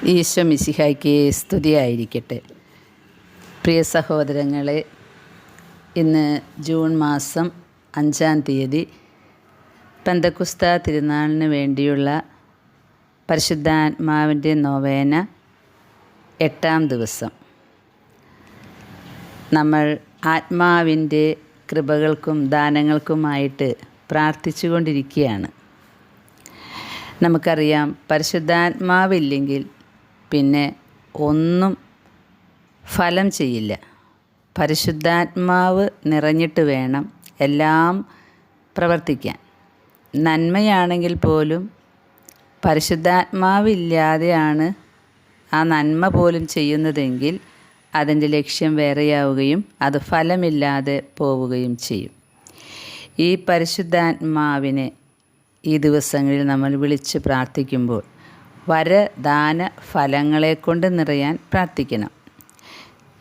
ഈശോ മിശിഹായ്ക്ക് സ്തുതിയായിരിക്കട്ടെ. പ്രിയ സഹോദരങ്ങളെ, ഇന്ന് ജൂൺ മാസം 5-ാം തീയതി പെന്തക്കുസ്ത തിരുനാളിന് വേണ്ടിയുള്ള പരിശുദ്ധാത്മാവിൻ്റെ നൊവേന 8-ാം ദിവസം. നമ്മൾ ആത്മാവിൻ്റെ കൃപകൾക്കും ദാനങ്ങൾക്കുമായിട്ട് പ്രാർത്ഥിച്ചു കൊണ്ടിരിക്കുകയാണ്. നമുക്കറിയാം, പരിശുദ്ധാത്മാവില്ലെങ്കിൽ പിന്നെ ഒന്നും ഫലം ചെയ്യില്ല. പരിശുദ്ധാത്മാവ് നിറഞ്ഞിട്ട് വേണം എല്ലാം പ്രവർത്തിക്കാൻ. നന്മയാണെങ്കിൽ പോലും പരിശുദ്ധാത്മാവില്ലാതെയാണ് ആ നന്മ പോലും ചെയ്യുന്നതെങ്കിൽ അതിൻ്റെ ലക്ഷ്യം വേറെയാവുകയും അത് ഫലമില്ലാതെ പോവുകയും ചെയ്യും. ഈ പരിശുദ്ധാത്മാവിനെ ഈ ദിവസങ്ങളിൽ നമ്മൾ വിളിച്ച് പ്രാർത്ഥിക്കുമ്പോൾ വരദാന ഫലങ്ങളെ കൊണ്ട് നിറയാൻ പ്രാർത്ഥിക്കണം.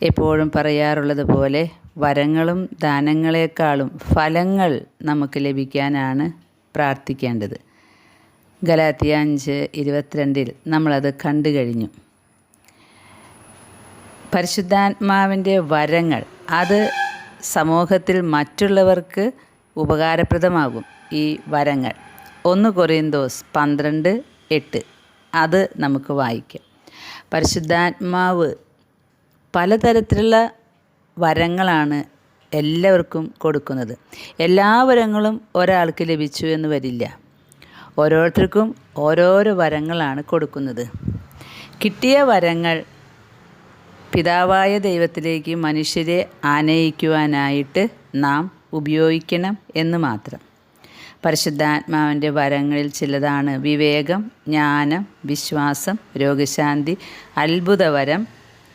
എപ്പോഴും പറയാറുള്ളത് പോലെ വരങ്ങളും ദാനങ്ങളെക്കാളും ഫലങ്ങൾ നമുക്ക് ലഭിക്കാനാണ് പ്രാർത്ഥിക്കേണ്ടത്. ഗലാത്യ 5:22 നമ്മളത് കണ്ടു കഴിഞ്ഞു. പരിശുദ്ധാത്മാവിൻ്റെ വരങ്ങൾ അത് സമൂഹത്തിൽ മറ്റുള്ളവർക്ക് ഉപകാരപ്രദമാകും. ഈ വരങ്ങൾ 1 കൊറിന്തോസ് 12:8 അത് നമുക്ക് വായിക്കാം. പരിശുദ്ധാത്മാവ് പലതരത്തിലുള്ള വരങ്ങളാണ് എല്ലാവർക്കും കൊടുക്കുന്നത്. എല്ലാ വരങ്ങളും ഒരാൾക്ക് ലഭിച്ചു എന്ന് വരില്ല. ഓരോരുത്തർക്കും ഓരോരോ വരങ്ങളാണ് കൊടുക്കുന്നത്. കിട്ടിയ വരങ്ങൾ പിതാവായ ദൈവത്തിലേക്ക് മനുഷ്യരെ ആനയിക്കുവാനായിട്ട് നാം ഉപയോഗിക്കണം എന്ന് മാത്രം. പരിശുദ്ധാത്മാവിൻ്റെ വരങ്ങളിൽ ചിലതാണ് വിവേകം, ജ്ഞാനം, വിശ്വാസം, രോഗശാന്തി, അത്ഭുതവരം,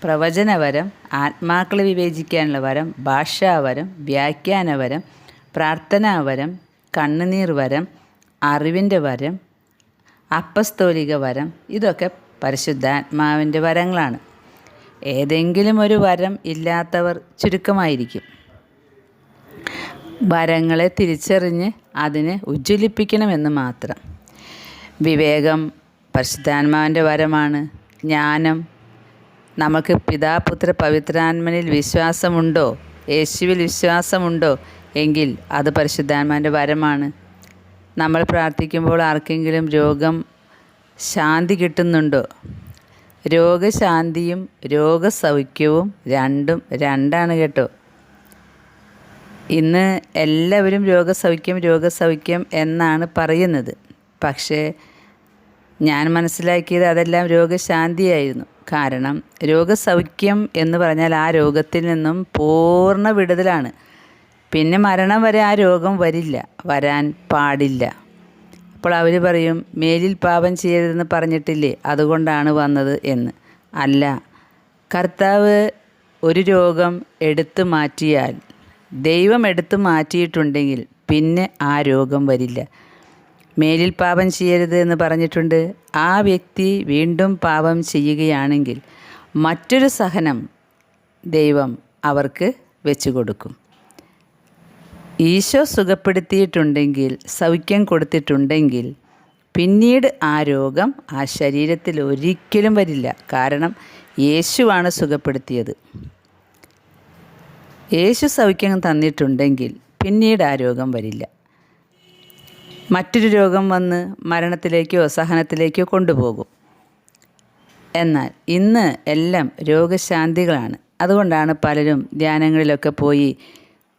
പ്രവചനവരം, ആത്മാക്കളെ വിവേചിക്കാനുള്ള വരം, ഭാഷാവരം, വ്യാഖ്യാനവരം, പ്രാർത്ഥനാവരം, കണ്ണുനീർ വരം, അറിവിൻ്റെ വരം, അപ്പസ്തോലിക വരം. ഇതൊക്കെ പരിശുദ്ധാത്മാവിൻ്റെ വരങ്ങളാണ്. ഏതെങ്കിലും ഒരു വരം ഇല്ലാത്തവർ ചുരുക്കമായിരിക്കും. വരങ്ങളെ തിരിച്ചറിഞ്ഞ് അതിനെ ഉജ്ജ്വലിപ്പിക്കണമെന്ന് മാത്രം. വിവേകം പരിശുദ്ധാത്മാവിൻ്റെ വരമാണ്. ജ്ഞാനം, നമുക്ക് പിതാപുത്ര പവിത്രാത്മനിൽ വിശ്വാസമുണ്ടോ, യേശുവിൽ വിശ്വാസമുണ്ടോ എങ്കിൽ അത് പരിശുദ്ധാത്മാവിൻ്റെ വരമാണ്. നമ്മൾ പ്രാർത്ഥിക്കുമ്പോൾ ആർക്കെങ്കിലും രോഗം ശാന്തി കിട്ടുന്നുണ്ടോ? രോഗശാന്തിയും രോഗസൗഖ്യവും രണ്ടും രണ്ടാണ് കേട്ടോ. ഇന്ന് എല്ലാവരും രോഗസൗഖ്യം എന്നാണ് പറയുന്നത്. പക്ഷേ ഞാൻ മനസ്സിലാക്കിയത് അതെല്ലാം രോഗശാന്തിയായിരുന്നു. കാരണം രോഗസൗഖ്യം എന്ന് പറഞ്ഞാൽ ആ രോഗത്തിൽ നിന്നും പൂർണ്ണ വിടുതലാണ്. പിന്നെ മരണം വരെ ആ രോഗം വരാൻ പാടില്ല. അപ്പോൾ അവർ പറയും, മേലിൽ പാപം ചെയ്യരുതെന്ന് പറഞ്ഞിട്ടില്ലേ, അതുകൊണ്ടാണ് വന്നത് എന്ന്. അല്ല, കർത്താവ് ഒരു രോഗം എടുത്തു മാറ്റിയാൽ, ദൈവം എടുത്തു മാറ്റിയിട്ടുണ്ടെങ്കിൽ പിന്നെ ആ രോഗം വരില്ല. മേലിൽ പാപം ചെയ്യരുത് എന്ന് പറഞ്ഞിട്ടുണ്ട്. ആ വ്യക്തി വീണ്ടും പാപം ചെയ്യുകയാണെങ്കിൽ മറ്റൊരു സഹനം ദൈവം അവർക്ക് വെച്ചു കൊടുക്കും. ഈശോ സുഖപ്പെടുത്തിയിട്ടുണ്ടെങ്കിൽ, സൗഖ്യം കൊടുത്തിട്ടുണ്ടെങ്കിൽ പിന്നീട് ആ രോഗം ആ ശരീരത്തിൽ ഒരിക്കലും വരില്ല. കാരണം യേശുവാണ് സുഖപ്പെടുത്തിയത്. യേശു സൗഖ്യം തന്നിട്ടുണ്ടെങ്കിൽ പിന്നീട് ആ രോഗം വരില്ല. മറ്റൊരു രോഗം വന്ന് മരണത്തിലേക്കോ സഹനത്തിലേക്കോ കൊണ്ടുപോകും. എന്നാൽ ഇന്ന് എല്ലാം രോഗശാന്തികളാണ്. അതുകൊണ്ടാണ് പലരും ധ്യാനങ്ങളിലൊക്കെ പോയി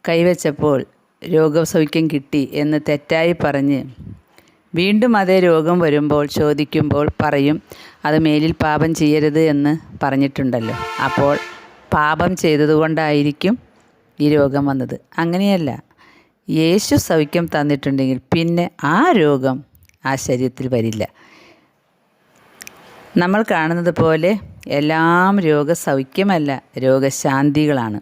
കൈവച്ചപ്പോൾ രോഗസൗഖ്യം കിട്ടി എന്ന് തെറ്റായി പറഞ്ഞ് വീണ്ടും അതേ രോഗം വരുമ്പോൾ ചോദിക്കുമ്പോൾ പറയും, അത് മേലിൽ പാപം ചെയ്യരുത് എന്ന് പറഞ്ഞിട്ടുണ്ടല്ലോ, അപ്പോൾ പാപം ചെയ്തതുകൊണ്ടായിരിക്കും ഈ രോഗം വന്നത്. അങ്ങനെയല്ല, യേശു സൗഖ്യം തന്നിട്ടുണ്ടെങ്കിൽ പിന്നെ ആ രോഗം ആ ശരീരത്തിൽ വരില്ല. നമ്മൾ കാണുന്നത് പോലെ എല്ലാം രോഗസൗഖ്യമല്ല, രോഗശാന്തികളാണ്.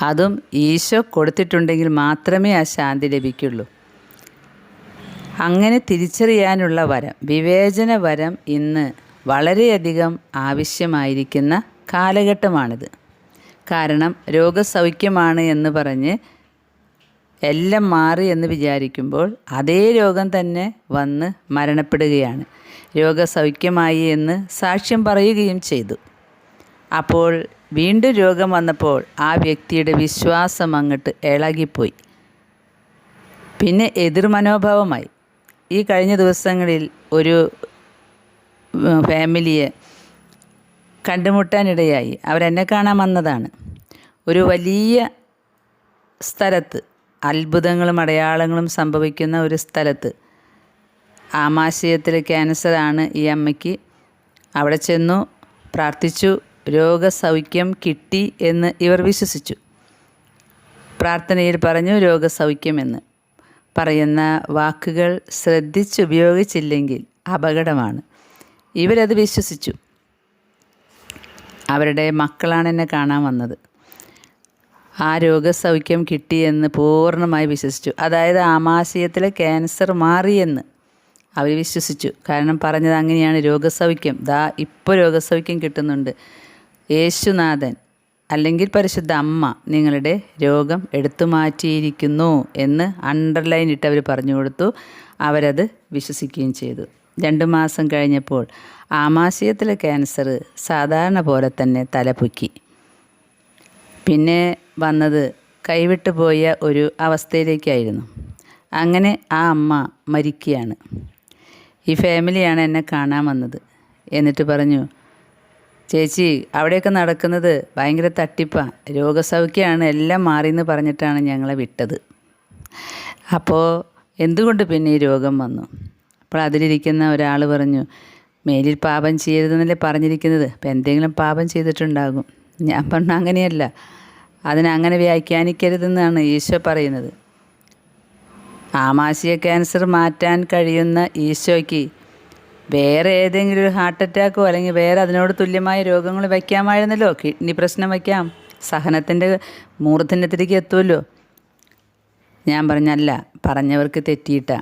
അതും ഈശോ കൊടുത്തിട്ടുണ്ടെങ്കിൽ മാത്രമേ ആ ശാന്തി ലഭിക്കുള്ളൂ. അങ്ങനെ തിരിച്ചറിയാനുള്ള വരം, വിവേചന വരം ഇന്ന് വളരെയധികം ആവശ്യമായിരിക്കുന്ന കാലഘട്ടമാണിത്. കാരണം രോഗസൗഖ്യമാണ് എന്ന് പറഞ്ഞ് എല്ലാം മാറി എന്ന് വിചാരിക്കുമ്പോൾ അതേ രോഗം തന്നെ വന്ന് മരണപ്പെടുകയാണ്. രോഗസൗഖ്യമായി എന്ന് സാക്ഷ്യം പറയുകയും ചെയ്തു. അപ്പോൾ വീണ്ടും രോഗം വന്നപ്പോൾ ആ വ്യക്തിയുടെ വിശ്വാസം അങ്ങോട്ട് ഇളകിപ്പോയി. പിന്നെ എതിർമനോഭാവമായി. ഈ കഴിഞ്ഞ ദിവസങ്ങളിൽ ഒരു ഫാമിലിയെ കണ്ടുമുട്ടാനിടയായി. അവരെന്നെ കാണാൻ വന്നതാണ്. ഒരു വലിയ സ്ഥലത്ത്, അത്ഭുതങ്ങളും അടയാളങ്ങളും സംഭവിക്കുന്ന ഒരു സ്ഥലത്ത്, ആമാശയത്തിൽ ക്യാൻസറാണ് ഈ അമ്മയ്ക്ക്. അവിടെ ചെന്നു, പ്രാർത്ഥിച്ചു, രോഗസൗഖ്യം കിട്ടി എന്ന് ഇവർ വിശ്വസിച്ചു. പ്രാർത്ഥനയിൽ പറഞ്ഞു രോഗസൗഖ്യമെന്ന്. പറയുന്ന വാക്കുകൾ ശ്രദ്ധിച്ചുപയോഗിച്ചില്ലെങ്കിൽ അപകടമാണ്. ഇവരത് വിശ്വസിച്ചു. അവരുടെ മക്കളാണ് എന്നെ കാണാൻ വന്നത്. ആ രോഗസൗഖ്യം കിട്ടിയെന്ന് പൂർണ്ണമായി വിശ്വസിച്ചു. അതായത് ആമാശയത്തിലെ ക്യാൻസർ മാറിയെന്ന് അവർ വിശ്വസിച്ചു. കാരണം പറഞ്ഞത് അങ്ങനെയാണ്, രോഗസൗഖ്യം, ഇപ്പോൾ രോഗസൗഖ്യം കിട്ടുന്നുണ്ട്. യേശുനാഥൻ അല്ലെങ്കിൽ പരിശുദ്ധ അമ്മ നിങ്ങളുടെ രോഗം എടുത്തു മാറ്റിയിരിക്കുന്നു എന്ന് അണ്ടർലൈൻ ഇട്ട് അവർ പറഞ്ഞു കൊടുത്തു. അവരത് വിശ്വസിക്കുകയും ചെയ്തു. 2 മാസം കഴിഞ്ഞപ്പോൾ ആമാശയത്തിലെ ക്യാൻസർ സാധാരണ പോലെ തന്നെ തലപൊക്കി. പിന്നെ വന്നത് കൈവിട്ടു പോയ ഒരു അവസ്ഥയിലേക്കായിരുന്നു. അങ്ങനെ ആ അമ്മ മരിക്കുകയാണ്. ഈ ഫാമിലിയാണ് എന്നെ കാണാൻ വന്നത്. എന്നിട്ട് പറഞ്ഞു, ചേച്ചി അവിടെയൊക്കെ നടക്കുന്നത് ഭയങ്കര തട്ടിപ്പാണ്, രോഗസൗഖ്യമാണ്, എല്ലാം മാറിയെന്ന് പറഞ്ഞിട്ടാണ് ഞങ്ങളെ വിട്ടത്. അപ്പോൾ എന്തുകൊണ്ട് പിന്നെ ഈ രോഗം വന്നു? അപ്പോൾ അതിലിരിക്കുന്ന ഒരാൾ പറഞ്ഞു, മേലിൽ പാപം ചെയ്യരുതെന്നല്ലേ പറഞ്ഞിരിക്കുന്നത്, അപ്പോൾ എന്തെങ്കിലും പാപം ചെയ്തിട്ടുണ്ടാകും. ഞാൻ പറഞ്ഞു, അങ്ങനെയല്ല, അതിനങ്ങനെ വ്യാഖ്യാനിക്കരുതെന്നാണ് ഈശോ പറയുന്നത്. ആമാശയ ക്യാൻസർ മാറ്റാൻ കഴിയുന്ന ഈശോയ്ക്ക് വേറെ ഏതെങ്കിലും ഒരു ഹാർട്ട് അറ്റാക്കോ അല്ലെങ്കിൽ വേറെ അതിനോട് തുല്യമായ രോഗങ്ങൾ വയ്ക്കാമായിരുന്നല്ലോ. കിഡ്നി പ്രശ്നം വയ്ക്കാം, സഹനത്തിൻ്റെ മൂർധന്യത്തിലേക്ക് എത്തുമല്ലോ. ഞാൻ പറഞ്ഞല്ല, പറഞ്ഞവർക്ക് തെറ്റിയിട്ടാ.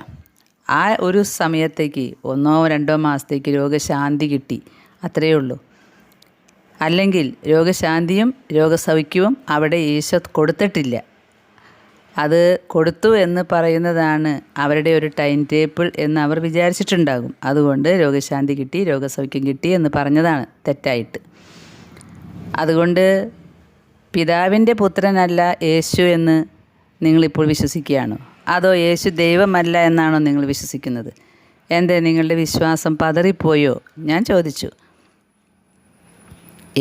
ആ ഒരു സമയത്തേക്ക് 1-2 മാസത്തേക്ക് രോഗശാന്തി കിട്ടി, അത്രയേ ഉള്ളൂ. അല്ലെങ്കിൽ രോഗശാന്തിയും രോഗസൗഖ്യവും അവിടെ ഈശോ കൊടുത്തിട്ടില്ല. അത് കൊടുത്തു എന്ന് പറയുന്നതാണ് അവരുടെ ഒരു ടൈം ടേബിൾ എന്ന് അവർ വിചാരിച്ചിട്ടുണ്ടാകും. അതുകൊണ്ട് രോഗശാന്തി കിട്ടി, രോഗസൗഖ്യം കിട്ടി എന്ന് പറഞ്ഞതാണ് തെറ്റായിട്ട്. അതുകൊണ്ട് പിതാവിൻ്റെ പുത്രനല്ല യേശു എന്ന് നിങ്ങളിപ്പോൾ വിശ്വസിക്കുകയാണോ? അതോ യേശു ദൈവമല്ല എന്നാണോ നിങ്ങൾ വിശ്വസിക്കുന്നത്? എന്തേ നിങ്ങളുടെ വിശ്വാസം പതറിപ്പോയോ? ഞാൻ ചോദിച്ചു.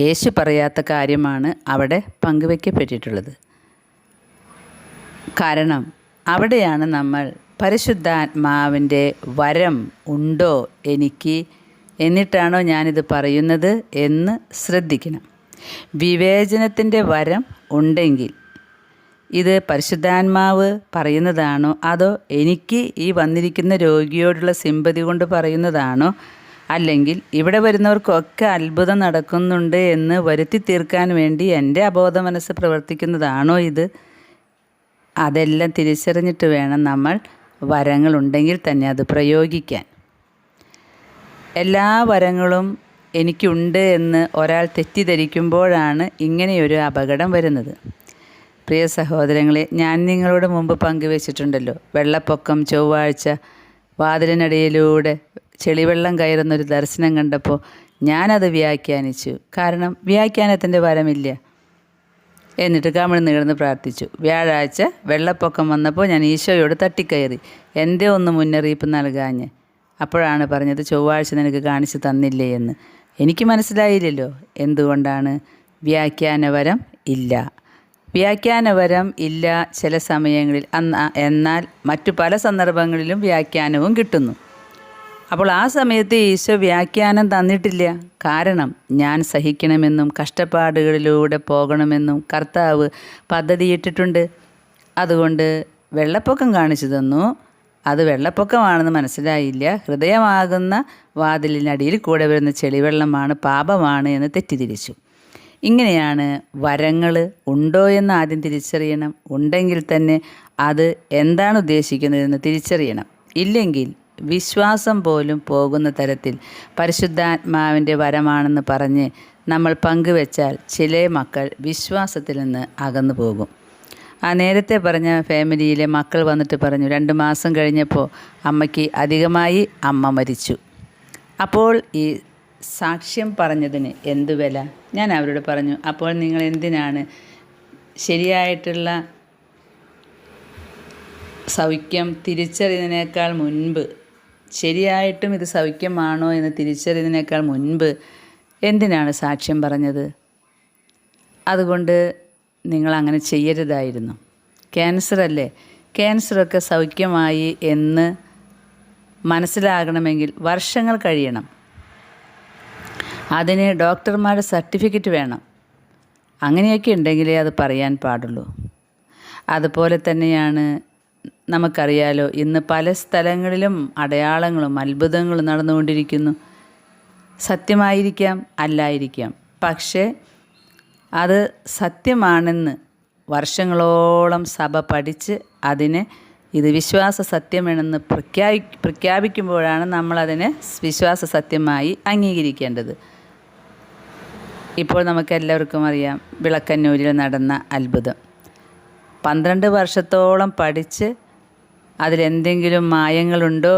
യേശു പറയാത്ത കാര്യമാണ് അവിടെ പങ്കുവയ്ക്കപ്പെട്ടിട്ടുള്ളത്. കാരണം അവിടെയാണ് നമ്മൾ പരിശുദ്ധാത്മാവിൻ്റെ വരം ഉണ്ടോ എനിക്ക്, എന്നിട്ടാണോ ഞാനിത് പറയുന്നത് എന്ന് ശ്രദ്ധിക്കണം. വിവേചനത്തിൻ്റെ വരം ഉണ്ടെങ്കിൽ ഇത് പരിശുദ്ധാത്മാവ് പറയുന്നതാണോ, അതോ എനിക്ക് ഈ വന്നിരിക്കുന്ന രോഗിയോടുള്ള സിമ്പതി കൊണ്ട് പറയുന്നതാണോ, അല്ലെങ്കിൽ ഇവിടെ വരുന്നവർക്കൊക്കെ അത്ഭുതം നടക്കുന്നുണ്ട് എന്ന് വരുത്തി തീർക്കാൻ വേണ്ടി എൻ്റെ അബോധ മനസ്സ് പ്രവർത്തിക്കുന്നതാണോ ഇത്? അതെല്ലാം തിരിച്ചറിഞ്ഞിട്ട് വേണം നമ്മൾ വരങ്ങളുണ്ടെങ്കിൽ തന്നെ അത് പ്രയോഗിക്കാൻ. എല്ലാ വരങ്ങളും എനിക്കുണ്ട് എന്ന് ഒരാൾ തെറ്റിദ്ധരിക്കുമ്പോഴാണ് ഇങ്ങനെയൊരു അപകടം വരുന്നത്. പ്രിയ സഹോദരങ്ങളെ, ഞാൻ നിങ്ങളോട് മുമ്പ് പങ്കുവച്ചിട്ടുണ്ടല്ലോ, വെള്ളപ്പൊക്കം ചൊവ്വാഴ്ച വാതിലിനടിയിലൂടെ ചെളിവെള്ളം കയറുന്നൊരു ദർശനം കണ്ടപ്പോൾ ഞാനത് വ്യാഖ്യാനിച്ചു. കാരണം വ്യാഖ്യാനത്തിൻ്റെ വരമില്ല. എന്നിട്ട് കമിഴ്ന്ന് കിടന്ന് പ്രാർത്ഥിച്ചു. വ്യാഴാഴ്ച വെള്ളപ്പൊക്കം വന്നപ്പോൾ ഞാൻ ഈശോയോട് തട്ടിക്കയറി, എൻ്റെ ഒന്ന് മുന്നറിയിപ്പ് നൽകാഞ്ഞ്. അപ്പോഴാണ് പറഞ്ഞത്, ചൊവ്വാഴ്ച നിനക്ക് കാണിച്ചു തന്നില്ലേ എന്ന്. എനിക്ക് മനസ്സിലായില്ലല്ലോ എന്തുകൊണ്ടാണ്. വ്യാഖ്യാനവരം ഇല്ല. വ്യാഖ്യാനവരം ഇല്ല ചില സമയങ്ങളിൽ, എന്നാൽ മറ്റു പല സന്ദർഭങ്ങളിലും വ്യാഖ്യാനവും കിട്ടുന്നു. അപ്പോൾ ആ സമയത്ത് ഈശോ വ്യാഖ്യാനം തന്നിട്ടില്ല. കാരണം ഞാൻ സഹിക്കണമെന്നും കഷ്ടപ്പാടുകളിലൂടെ പോകണമെന്നും കർത്താവ് പദ്ധതിയിട്ടിട്ടുണ്ട്. അതുകൊണ്ട് വെള്ളപ്പൊക്കം കാണിച്ചു തന്നു. അത് വെള്ളപ്പൊക്കമാണെന്ന് മനസ്സിലായില്ല. ഹൃദയമാകുന്ന വാതിലിനടിയിൽ കൂടെ വരുന്ന ചെളിവെള്ളമാണ്, പാപമാണ് എന്ന് തെറ്റിദ്ധരിച്ചു. ഇങ്ങനെയാണ് വരങ്ങൾ ഉണ്ടോ എന്ന് ആദ്യം തിരിച്ചറിയണം. ഉണ്ടെങ്കിൽ തന്നെ അത് എന്താണ് ഉദ്ദേശിക്കുന്നതെന്ന് തിരിച്ചറിയണം. ഇല്ലെങ്കിൽ വിശ്വാസം പോലും പോകുന്ന തരത്തിൽ പരിശുദ്ധാത്മാവിൻ്റെ വരമാണെന്ന് പറഞ്ഞ് നമ്മൾ പങ്കുവെച്ചാൽ ചില മക്കൾ വിശ്വാസത്തിൽ നിന്ന് അകന്നു പോകും. ആ നേരത്തെ പറഞ്ഞ ഫാമിലിയിലെ മക്കൾ വന്നിട്ട് പറഞ്ഞു, 2 മാസം കഴിഞ്ഞപ്പോൾ അമ്മയ്ക്ക് അധികമായി, അമ്മ മരിച്ചു. അപ്പോൾ ഈ സാക്ഷ്യം പറഞ്ഞതിന് എന്തു വില? ഞാൻ അവരോട് പറഞ്ഞു, അപ്പോൾ നിങ്ങൾ എന്തിനാണ് ശരിയായിട്ടുള്ള സൗഖ്യം തിരിച്ചറിയുന്നതിനേക്കാൾ മുൻപ്, ശരിയായിട്ടും ഇത് സൗഖ്യമാണോ എന്ന് തിരിച്ചറിയുന്നതിനേക്കാൾ മുൻപ് എന്തിനാണ് സാക്ഷ്യം പറഞ്ഞത്? അതുകൊണ്ട് നിങ്ങളങ്ങനെ ചെയ്യരുതായിരുന്നു. ക്യാൻസറല്ലേ, ക്യാൻസറൊക്കെ സൗഖ്യമായി എന്ന് മനസ്സിലാകണമെങ്കിൽ വർഷങ്ങൾ കഴിയണം. അതിന് ഡോക്ടർമാരുടെ സർട്ടിഫിക്കറ്റ് വേണം. അങ്ങനെയൊക്കെ ഉണ്ടെങ്കിലേ അത് പറയാൻ പാടുള്ളൂ. അതുപോലെ തന്നെയാണ് നമുക്കറിയാലോ, ഇന്ന് പല സ്ഥലങ്ങളിലും അടയാളങ്ങളും അത്ഭുതങ്ങളും നടന്നുകൊണ്ടിരിക്കുന്നു. സത്യമായിരിക്കാം, അല്ലായിരിക്കാം. പക്ഷേ അത് സത്യമാണെന്ന് വർഷങ്ങളോളം സഭ പഠിച്ച് അതിനെ ഇത് വിശ്വാസ സത്യമെന്ന് പ്രഖ്യാപിക്കുമ്പോഴാണ് നമ്മളതിനെ വിശ്വാസ സത്യമായി അംഗീകരിക്കേണ്ടത്. ഇപ്പോൾ നമുക്കെല്ലാവർക്കും അറിയാം വിളക്കന്നൂരിൽ നടന്ന അത്ഭുതം. 12 വർഷത്തോളം പഠിച്ച് അതിലെന്തെങ്കിലും മായങ്ങളുണ്ടോ,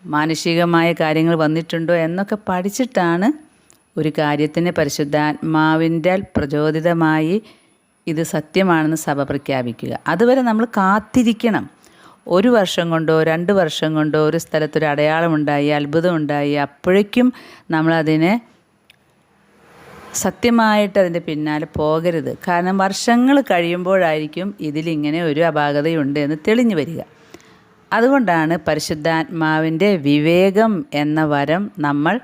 മാനുഷികമായ കാര്യങ്ങൾ വന്നിട്ടുണ്ടോ എന്നൊക്കെ പഠിച്ചിട്ടാണ് ഒരു കാര്യത്തിന് പരിശുദ്ധാത്മാവിൻ്റെ പ്രചോദിതമായി ഇത് സത്യമാണെന്ന് സഭ പ്രഖ്യാപിക്കുക. അതുവരെ നമ്മൾ കാത്തിരിക്കണം. 1 വർഷം കൊണ്ടോ 2 വർഷം കൊണ്ടോ ഒരു സ്ഥലത്തൊരു അടയാളമുണ്ടായി, അത്ഭുതമുണ്ടായി, അപ്പോഴേക്കും നമ്മളതിനെ സത്യമായിട്ട് അതിൻ്റെ പിന്നാലെ പോകരുത്. കാരണം വർഷങ്ങൾ കഴിയുമ്പോഴായിരിക്കും ഇതിലിങ്ങനെ ഒരു അപാകതയുണ്ട് എന്ന് തെളിഞ്ഞു വരിക. അതുകൊണ്ടാണ് പരിശുദ്ധാത്മാവിൻ്റെ വിവേകം എന്ന വരം നമ്മൾ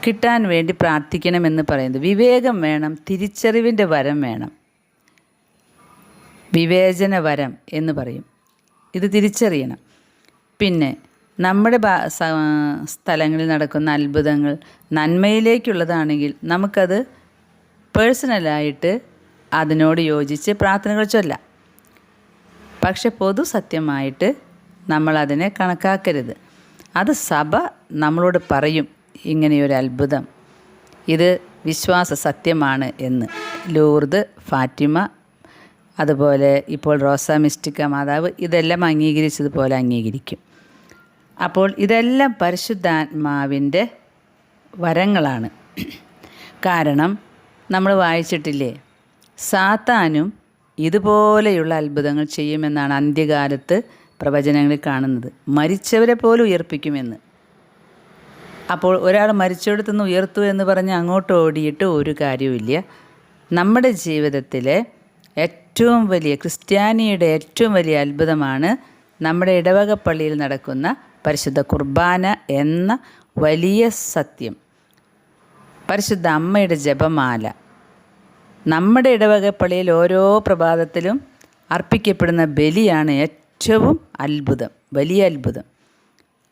കിട്ടാൻ വേണ്ടി പ്രാർത്ഥിക്കണമെന്ന് പറയുന്നത്. വിവേകം വേണം, തിരിച്ചറിവിൻ്റെ വരം വേണം, വിവേചന വരം എന്ന് പറയും. ഇത് തിരിച്ചറിയണം. പിന്നെ നമ്മുടെ സ്ഥലങ്ങളിൽ നടക്കുന്ന അത്ഭുതങ്ങൾ നന്മയിലേക്കുള്ളതാണെങ്കിൽ നമുക്കത് പേഴ്സണലായിട്ട് അതിനോട് യോജിച്ച് പ്രാർത്ഥനകൾ ചൊല്ലാം. പക്ഷെ പൊതു സത്യമായിട്ട് നമ്മളതിനെ കണക്കാക്കരുത്. അത് സഭ നമ്മളോട് പറയും, ഇങ്ങനെയൊരു അത്ഭുതം, ഇത് വിശ്വാസ സത്യമാണ് എന്ന്. ലൂർദ്, ഫാറ്റിമ, അതുപോലെ ഇപ്പോൾ റോസ മിസ്റ്റിക്ക മാതാവ് ഇതെല്ലാം അംഗീകരിച്ചതുപോലെ അംഗീകരിക്കും. അപ്പോൾ ഇതെല്ലാം പരിശുദ്ധാത്മാവിൻ്റെ വരങ്ങളാണ്. കാരണം നമ്മൾ വായിച്ചിട്ടില്ലേ, സാത്താനും ഇതുപോലെയുള്ള അത്ഭുതങ്ങൾ ചെയ്യുമെന്നാണ് അന്ത്യകാലത്ത് പ്രവചനങ്ങളിൽ കാണുന്നത്. മരിച്ചവരെ പോലും ഉയർപ്പിക്കുമെന്ന്. അപ്പോൾ ഒരാൾ മരിച്ചിടത്തുനിന്ന് ഉയർത്തു എന്ന് പറഞ്ഞ് അങ്ങോട്ട് ഓടിയിട്ട് ഒരു കാര്യവുമില്ല. നമ്മുടെ ജീവിതത്തിലെ ഏറ്റവും വലിയ, ക്രിസ്ത്യാനിയുടെ ഏറ്റവും വലിയ അത്ഭുതമാണ് നമ്മുടെ ഇടവക പള്ളിയിൽ നടക്കുന്ന പരിശുദ്ധ കുർബാന എന്ന വലിയ സത്യം. പരിശുദ്ധ അമ്മയുടെ ജപമാല നമ്മുടെ ഇടവക പള്ളിയിൽ ഓരോ പ്രഭാതത്തിലും അർപ്പിക്കപ്പെടുന്ന ബലിയാണ് ഏറ്റവും അത്ഭുതം, വലിയ അത്ഭുതം.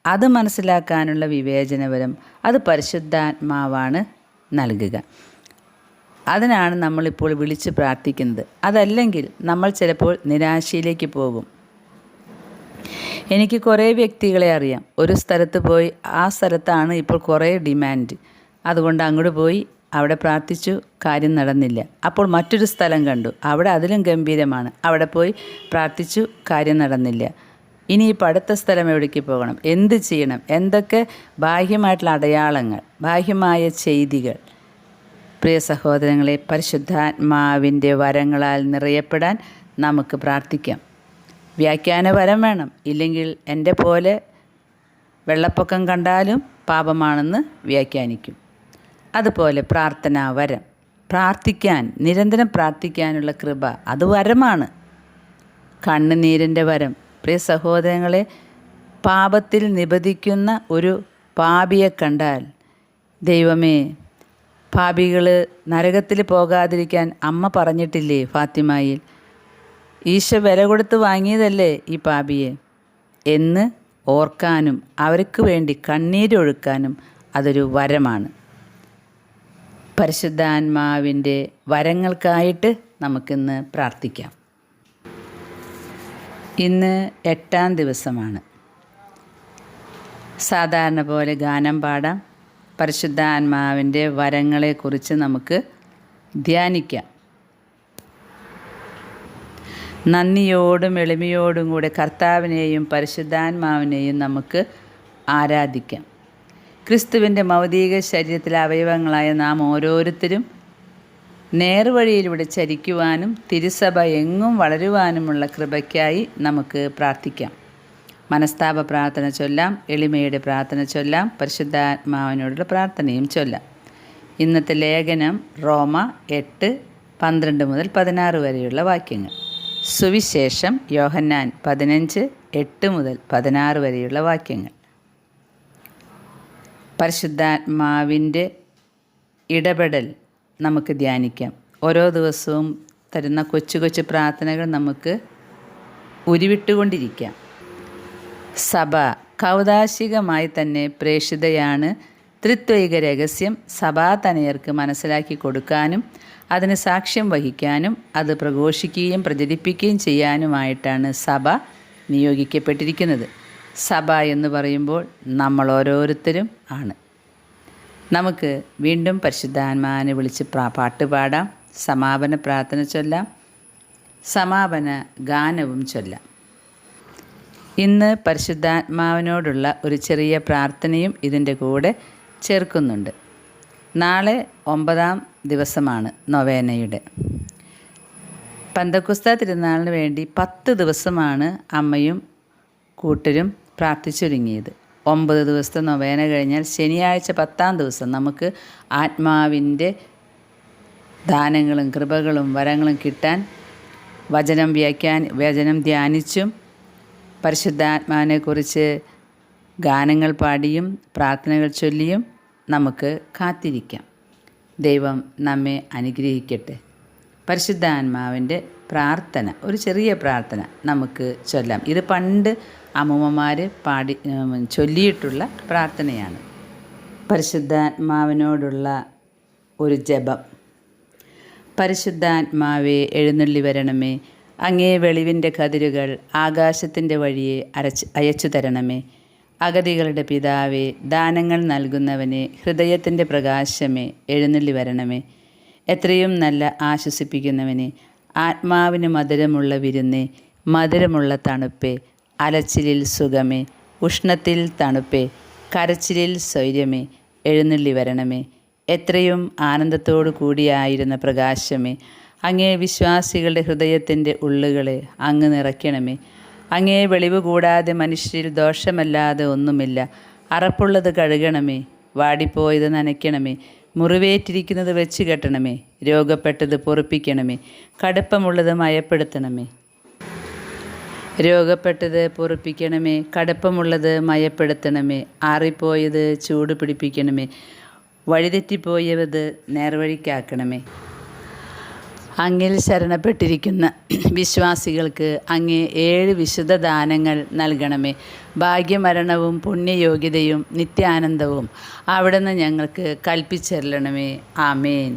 അത് മനസ്സിലാക്കാനുള്ള വിവേചനപരം അത് പരിശുദ്ധാത്മാവാണ് നൽകുക. അതിനാണ് നമ്മളിപ്പോൾ വിളിച്ച് പ്രാർത്ഥിക്കുന്നത്. അതല്ലെങ്കിൽ നമ്മൾ ചിലപ്പോൾ നിരാശയിലേക്ക് പോകും. എനിക്ക് കുറേ വ്യക്തികളെ അറിയാം. ഒരു സ്ഥലത്ത് പോയി ആ സ്ഥലത്താണ് ഇപ്പോൾ കുറേ ഡിമാൻഡ്, അതുകൊണ്ട് അങ്ങോട്ട് പോയി അവിടെ പ്രാർത്ഥിച്ചു, കാര്യം നടന്നില്ല. അപ്പോൾ മറ്റൊരു സ്ഥലം കണ്ടു, അവിടെ അതിലും ഗംഭീരമാണ്, അവിടെ പോയി പ്രാർത്ഥിച്ചു, കാര്യം നടന്നില്ല. ഇനിയിപ്പോൾ അടുത്ത സ്ഥലം എവിടേക്ക് പോകണം, എന്ത് ചെയ്യണം, എന്തൊക്കെ ബാഹ്യമായിട്ടുള്ള അടയാളങ്ങൾ, ബാഹ്യമായ ചെയ്തികൾ. പ്രിയ സഹോദരങ്ങളെ, പരിശുദ്ധാത്മാവിൻ്റെ വരങ്ങളാൽ നിറയപ്പെടാൻ നമുക്ക് പ്രാർത്ഥിക്കാം. വ്യാഖ്യാന വരം വേണം. ഇല്ലെങ്കിൽ എൻ്റെ പോലെ വെള്ളപ്പൊക്കം കണ്ടാലും പാപമാണെന്ന് വ്യാഖ്യാനിക്കും. അതുപോലെ പ്രാർത്ഥനാ വരം, പ്രാർത്ഥിക്കാൻ, നിരന്തരം പ്രാർത്ഥിക്കാനുള്ള കൃപ, അത് വരമാണ്. കണ്ണുനീരിൻ്റെ വരം. പ്രിയ സഹോദരങ്ങളെ, പാപത്തിൽ നിബദിക്കുന്ന ഒരു പാപിയെ കണ്ടാൽ, ദൈവമേ, പാപികൾ നരകത്തിൽ പോകാതിരിക്കാൻ അമ്മ പറഞ്ഞിട്ടില്ലേ ഫാത്തിമയിൽ, ഈശോ വില കൊടുത്ത് വാങ്ങിയതല്ലേ ഈ പാപിയെ എന്ന് ഓർക്കാനും അവർക്ക് വേണ്ടി കണ്ണീരൊഴുക്കാനും അതൊരു വരമാണ്. പരിശുദ്ധാത്മാവിൻ്റെ വരങ്ങൾക്കായിട്ട് നമുക്കിന്ന് പ്രാർത്ഥിക്കാം. ഇന്ന് 8-ാം ദിവസമാണ്. സാധാരണ പോലെ ഗാനം പാടാം. പരിശുദ്ധാത്മാവിൻ്റെ വരങ്ങളെക്കുറിച്ച് നമുക്ക് ധ്യാനിക്കാം. നന്ദിയോടും എളിമയോടും കൂടെ കർത്താവിനെയും പരിശുദ്ധാത്മാവിനെയും നമുക്ക് ആരാധിക്കാം. ക്രിസ്തുവിൻ്റെ ഭൗതിക ശരീരത്തിലെ അവയവങ്ങളായ നാം ഓരോരുത്തരും നേർവഴിയിലൂടെ ചരിക്കുവാനും തിരുസഭ എങ്ങും വളരുവാനുമുള്ള കൃപയ്ക്കായി നമുക്ക് പ്രാർത്ഥിക്കാം. മനസ്താപ പ്രാർത്ഥന ചൊല്ലാം, എളിമയുടെ പ്രാർത്ഥന ചൊല്ലാം, പരിശുദ്ധാത്മാവിനോടുള്ള പ്രാർത്ഥനയും ചൊല്ലാം. ഇന്നത്തെ ലേഖനം റോമ 8:12-16 വരെയുള്ള വാക്യങ്ങൾ. സുവിശേഷം യോഹന്നാൻ 15:8-16 വരെയുള്ള വാക്യങ്ങൾ. പരിശുദ്ധാത്മാവിൻ്റെ ഇടപെടൽ നമുക്ക് ധ്യാനിക്കാം. ഓരോ ദിവസവും തരുന്ന കൊച്ചു കൊച്ചു പ്രാർത്ഥനകൾ നമുക്ക് ഉരുവിട്ടുകൊണ്ടിരിക്കാം. സഭ കൗദാശികമായി തന്നെ പ്രേക്ഷിതയാണ്. ത്രിത്വൈക രഹസ്യം സഭാതനയർക്ക് മനസ്സിലാക്കി കൊടുക്കാനും അതിന് സാക്ഷ്യം വഹിക്കാനും അത് പ്രഘോഷിക്കുകയും പ്രചരിപ്പിക്കുകയും ചെയ്യാനുമായിട്ടാണ് സഭ നിയോഗിക്കപ്പെട്ടിരിക്കുന്നത്. സഭ എന്ന് പറയുമ്പോൾ നമ്മൾ ഓരോരുത്തരും ആണ്. നമുക്ക് വീണ്ടും പരിശുദ്ധാത്മാവിനെ വിളിച്ച് പാട്ട് പാടാം, സമാപന പ്രാർത്ഥന ചൊല്ലാം, സമാപന ഗാനവും ചൊല്ലാം. ഇന്ന് പരിശുദ്ധാത്മാവിനോടുള്ള ഒരു ചെറിയ പ്രാർത്ഥനയും ഇതിൻ്റെ കൂടെ ചേർക്കുന്നുണ്ട്. നാളെ 9-ാം ദിവസമാണ് നൊവേനയുടെ. പന്തക്കുസ്ത തിരുനാളിന് വേണ്ടി 10 ദിവസമാണ് അമ്മയും കൂട്ടരും പ്രാർത്ഥിച്ചൊരുങ്ങിയത്. 9 ദിവസത്തെ നൊവേന കഴിഞ്ഞാൽ ശനിയാഴ്ച 10-ാം ദിവസം നമുക്ക് ആത്മാവിൻ്റെ ദാനങ്ങളും കൃപകളും വരങ്ങളും കിട്ടാൻ വചനം ധ്യാനിച്ചും പരിശുദ്ധാത്മാവിനെക്കുറിച്ച് ഗാനങ്ങൾ പാടിയും പ്രാർത്ഥനകൾ ചൊല്ലിയും നമുക്ക് കാത്തിരിക്കാം. ദൈവം നമ്മെ അനുഗ്രഹിക്കട്ടെ. പരിശുദ്ധാത്മാവിൻ്റെ പ്രാർത്ഥന, ഒരു ചെറിയ പ്രാർത്ഥന നമുക്ക് ചൊല്ലാം. ഇത് പണ്ട് അമ്മൂമ്മമാർ ചൊല്ലിയിട്ടുള്ള പ്രാർത്ഥനയാണ്. പരിശുദ്ധാത്മാവിനോടുള്ള ഒരു ജപം. പരിശുദ്ധാത്മാവേ എഴുന്നള്ളി വരണമേ, അങ്ങേ വെളിവിൻ്റെ കതിരുകൾ ആകാശത്തിൻ്റെ വഴിയെ അയച്ചു തരണമേ. അഗതികളുടെ പിതാവേ, ദാനങ്ങൾ നൽകുന്നവനെ, ഹൃദയത്തിൻ്റെ പ്രകാശമേ, എഴുന്നള്ളി വരണമേ. എത്രയും നല്ല ആശ്വസിപ്പിക്കുന്നവനെ, ആത്മാവിന് മധുരമുള്ള വിരുന്നേ, മധുരമുള്ള തണുപ്പേ, അലച്ചിലിൽ സുഖമേ, ഉഷ്ണത്തിൽ തണുപ്പേ, കരച്ചിലിൽ സ്വൈര്യമേ, എഴുന്നള്ളി വരണമേ. എത്രയും ആനന്ദത്തോടു കൂടിയായിരുന്ന പ്രകാശമേ, അങ്ങേ വിശ്വാസികളുടെ ഹൃദയത്തിൻ്റെ ഉള്ളുകളെ അങ്ങ് നിറയ്ക്കണമേ. അങ്ങേ വെളിവ് കൂടാതെ മനുഷ്യരിൽ ദോഷമല്ലാതെ ഒന്നുമില്ല. അറപ്പുള്ളത് കഴുകണമേ, വാടിപ്പോയത് നനയ്ക്കണമേ, മുറിവേറ്റിരിക്കുന്നത് വെച്ച് കെട്ടണമേ, രോഗപ്പെട്ടത് പൊറുപ്പിക്കണമേ, കടുപ്പമുള്ളത് മയപ്പെടുത്തണമേ. രോഗപ്പെട്ടത് പൊറുപ്പിക്കണമേ, കടുപ്പമുള്ളത് മയപ്പെടുത്തണമേ, ആറിപ്പോയത് ചൂട് പിടിപ്പിക്കണമേ, വഴിതെറ്റിപ്പോയത് നേർവഴിക്കാക്കണമേ. അങ്ങിൽ ശരണപ്പെട്ടിരിക്കുന്ന വിശ്വാസികൾക്ക് അങ്ങേ 7 വിശുദ്ധ ദാനങ്ങൾ നൽകണമേ. ഭാഗ്യമരണവും പുണ്യയോഗ്യതയും നിത്യാനന്ദവും അവിടുന്ന് ഞങ്ങൾക്ക് കൽപ്പിച്ചരുളണമേ. ആമേൻ.